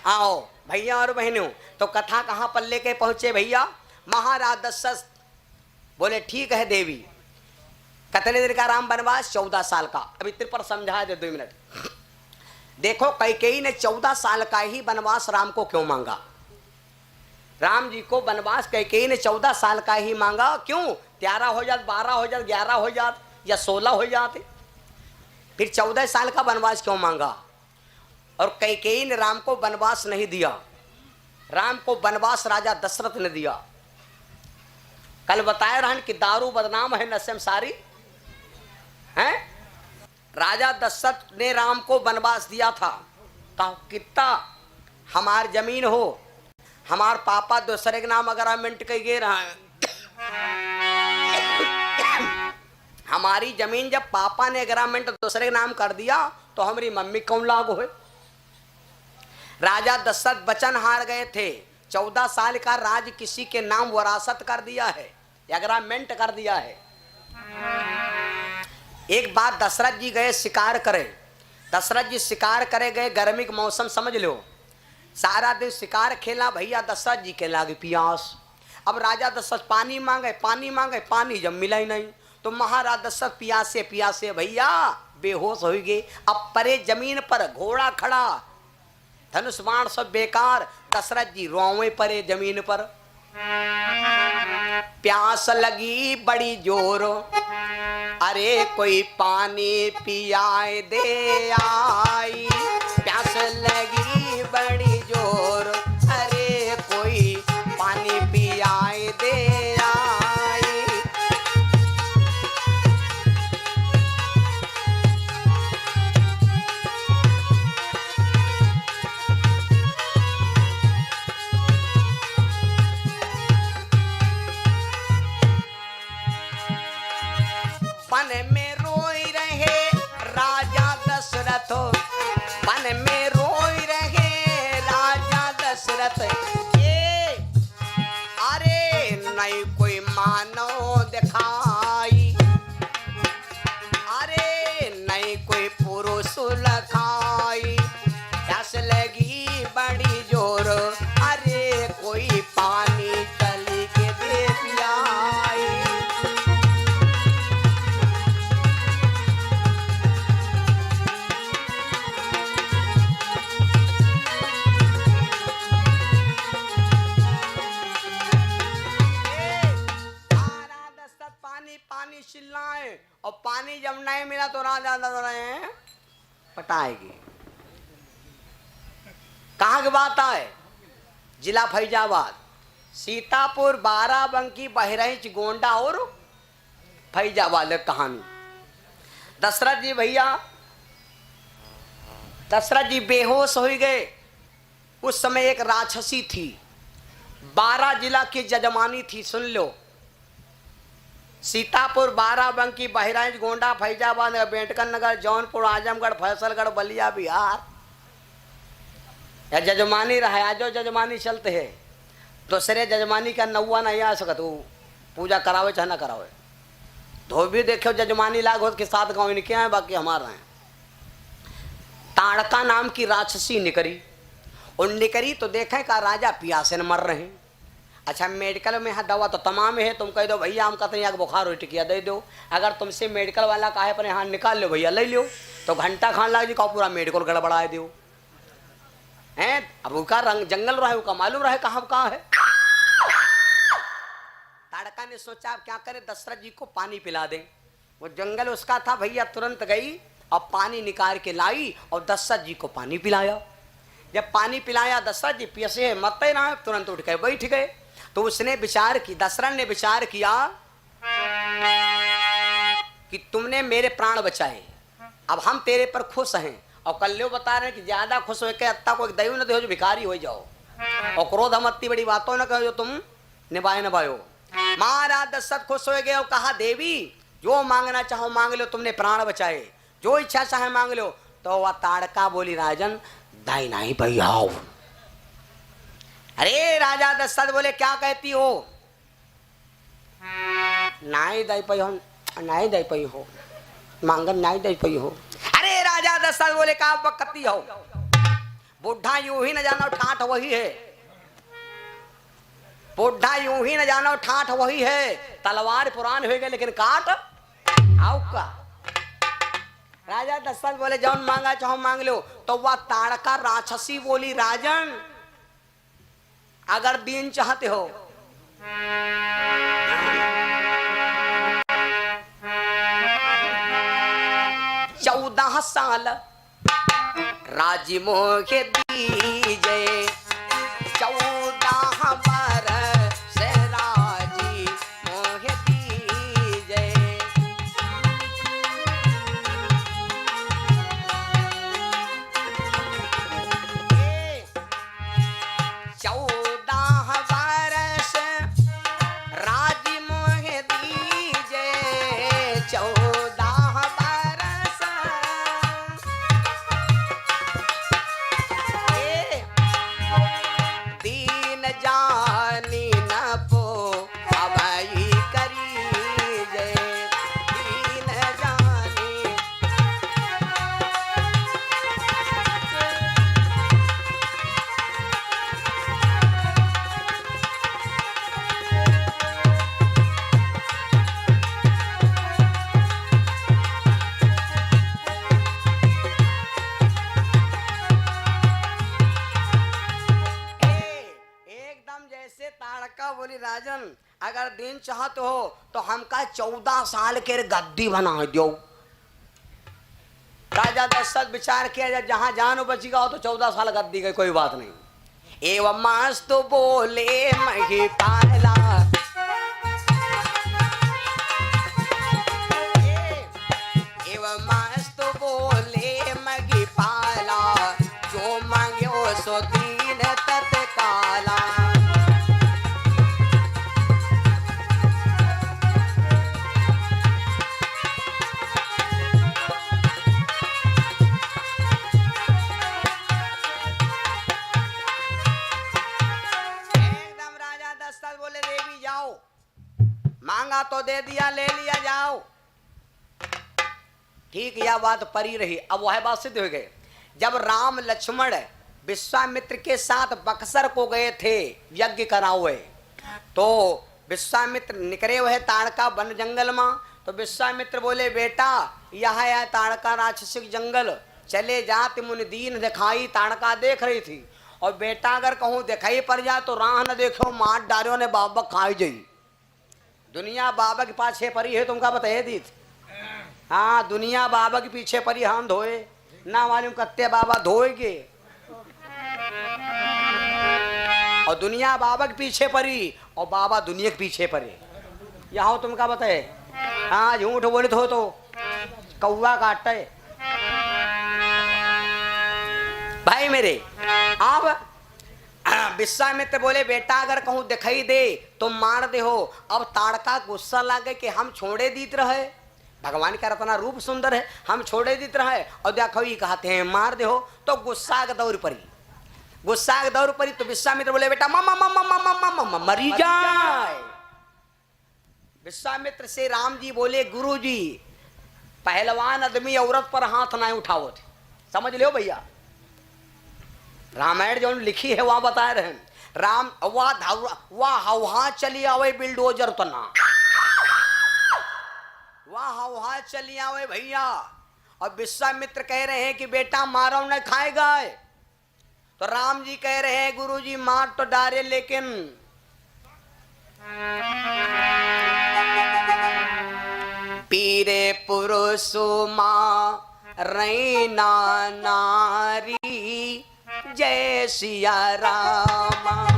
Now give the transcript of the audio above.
आओ भैया और बहनों, तो कथा कहाँ पर लेके पहुंचे भैया? महाराज दशरथ बोले ठीक है देवी, कितने दिन का राम वनवास? 14 साल का। अभी तेरे पर समझा दे 2 मिनट। देखो कैकेयी ने 14 साल का ही वनवास राम को क्यों मांगा? राम जी को वनवास कैकेयी ने 14 साल का ही मांगा। क्यों? 13 हो जात, 12 हो जात, 11 हो जात या 16 हो जाते, फिर 14 साल का वनवास क्यों मांगा? और कैकेयी ने राम को वनवास नहीं दिया, राम को वनवास राजा दशरथ ने दिया। कल बताया रहन कि दारू बदनाम है, नशे में सारी हैं। राजा दशरथ ने राम को वनवास दिया था। कहा कितना हमार जमीन हो, हमार पापा दूसरे के नाम अग्रीमेंट कह गे रहा है। हमारी जमीन जब पापा ने अग्रीमेंट दूसरे के नाम कर दिया तो हमारी मम्मी कौन लागू है? राजा दशरथ वचन हार गए थे। 14 साल का राज किसी के नाम वरासत कर दिया है, एग्रीमेंट कर दिया है। एक बार दशरथ जी गए शिकार करे। दशरथ जी शिकार करे गए, गर्मी का मौसम समझ लो, सारा दिन शिकार खेला भैया। दशरथ जी के लागे प्यास। अब राजा दशरथ पानी मांगे, पानी मांगे, पानी जब मिला ही नहीं तो महाराज दशरथ प्यासे प्यासे भैया बेहोश हो गए। अब परे जमीन पर घोड़ा खड़ा, धनुष बाण सब बेकार। दशरथ जी रोवे परे जमीन पर। प्यास लगी बड़ी जोर, अरे कोई पानी पियाए दे आई। प्यास लगी बड़ी जोर, अरे कोई पानी पियाए दे आई। वन में रोई रहे राजा दशरथ, वन में रोई रहे राजा दशरथ। ये अरे नहीं कोई मानव दिखाई, अरे नहीं कोई पुरुष लखाई। प्यास लगी बड़ी जोर, अरे कोई पानी चली के दे पियाई। पानी पानी चिल्लाए, और पानी जब नहीं मिला तो राजा रहे पटाएगी। कहाँ की बात है? जिला फैजाबाद, सीतापुर, बाराबंकी, बहराइच, गोंडा और फैजाबाद कहानी। दशरथ जी भैया, दशरथ जी बेहोश हो गए। उस समय एक राक्षसी थी, 12 जिला की जजमानी थी। सुन लो, सीतापुर, बाराबंकी, बहराइच, गोंडा, फैजाबाद, बेंटकर नगर, जौनपुर, आजमगढ़, फैसलगढ़, बलिया, बिहार। या जजमानी रहा, आज जजमानी चलते है। दूसरे जजमानी का नौवा नहीं आ सकत, वो पूजा करावे चाहे ना करावे। धोबी देखो जजमानी लाग हो के साथ गाँव इनके हैं, बाकी हमारा हैं। ताड़का नाम की राक्षसी निकरी, और निकरी तो देखें का राजा प्यासे न मर रहे। अच्छा मेडिकल में है दवा तो तमाम है, तुम कह दो भैया हम कहते हैं बुखार हो टिकिया दे दो। अगर तुमसे मेडिकल वाला कहे पर यहाँ निकाल लो भैया ले लो, तो घंटा खान लग जी का पूरा मेडिकल गड़बड़ा दो हैं। अब उसका रंग जंगल रहे, उसका मालूम रहे कहाँ है। ताड़का ने सोचा अब क्या करे, दशरथ जी को पानी पिला दे। वो जंगल उसका था भैया, तुरंत गई और पानी निकाल के लाई और दशरथ जी को पानी पिलाया। जब पानी पिलाया दशरथ जी पियसे मत ना, तुरंत उठ गए बैठ गए। तो उसने विचार की, दशरथ ने विचार किया कि तुमने मेरे प्राण बचाए, अब हम तेरे पर खुश हैं। और कल्यो बता रहे हैं कि ज्यादा खुश हो के अत्ता को दैव न दे जो भिखारी हो जाओ, और क्रोध हम अति बड़ी बातों न कहो जो तुम निभाओ। महाराज दशरथ खुश हो गए और कहा देवी जो मांगना चाहो मांग लो, तुमने प्राण बचाए, जो इच्छा चाहे मांग लो। तो वह ताड़का बोली राजन दाई नहीं भैया। अरे राजा दशरथ बोले क्या कहती हो? नहीं दई पई हो, नहीं दई पई हो, मांगन नहीं दई पई हो। अरे राजा दशरथ बोले का बकती हो? बुढ़ा यूं ही न जानो ठाठ वही है, बुढ़ा यूं ही न जानो ठाठ वही है, तलवार पुरान हो गए लेकिन काट आओ का। राजा दशरथ बोले जौन मांगा चाहो मांग लो। तो वह ताड़का राक्षसी बोली राजन अगर दीन चाहते हो 14 साल राजी मोह दीजे 14 बरस राजी मोह दीजे। 14 बरस राजी मोह दीजे 14 बरस। दीन जानी न पो अभई करी जे दीन जानी। एकदम जैसे ताड़का बोली राजन अगर दिन चाहत हो तो हमका 14 साल के गद्दी बना दो। राजा दशरथ विचार किया जहां जान बचेगा हो तो 14 साल गद्दी के कोई बात नहीं। एवं मस्त बोले मही पाला एवं मस्त बोले मही पाला जो मांगो सो दीन तत्काला। एकदम राजा दशरथ बोले देवी जाओ मांगा तो दे दिया ले लिया जाओ। ठीक यह बात परी रही। अब वह बात सिद्ध हो गई जब राम लक्ष्मण विश्वामित्र के साथ बक्सर को गए थे यज्ञ कराओ तो विश्वामित्र निकले हुए ताड़का वन जंगल में। तो विश्वामित्र बोले बेटा यह है ताड़का राक्षसिक जंगल चले जात मुनि दीन दिखाई। ताड़का देख रही थी और बेटा अगर कहूँ दिखाई पड़ जाए तो राह न देखो मार डालो ने बाबा खाई जाई। दुनिया बाबा के पाछे परी है तुमका बताए दी थी। हाँ दुनिया बाबा के पीछे परी हम धोए ना मालूम कत्ते बाबा धोएगे और दुनिया बाबा के पीछे परी और बाबा दुनिया के पीछे परे। यहाँ तुमका बताए हाँ झूठ बोले तो कौवा काटे भाई मेरे। अब विश्वामित्र बोले बेटा अगर कहूँ दिखाई दे तो मार दे हो। अब ताड़का गुस्सा लागे कि हम छोड़े दीत रहे भगवान का रतना रूप सुंदर है हम छोड़े दीत रहे और देखो ये कहते हैं मार दे हो। तो गुस्सा के दौर परी गुस्सा के दौर परी। तो विश्वामित्र बोले बेटा मामा मामा मामा मामा मरी जाए। विश्वामित्र से राम जी बोले गुरु जी पहलवान आदमी औरत पर हाथ ना उठाओ थे समझ लो भैया। रामायण जो लिखी है वहां बता रहे हैं राम वाह हवा चली आवे बिल्डोजर तना वाह हवा चली आवे भैया। और विश्वामित्र कह रहे हैं कि बेटा मारो न खाएगा। तो राम जी कह रहे हैं गुरु जी मार तो डारे लेकिन पीरे पुरुषो मां रैना नारी जय सिया रामा।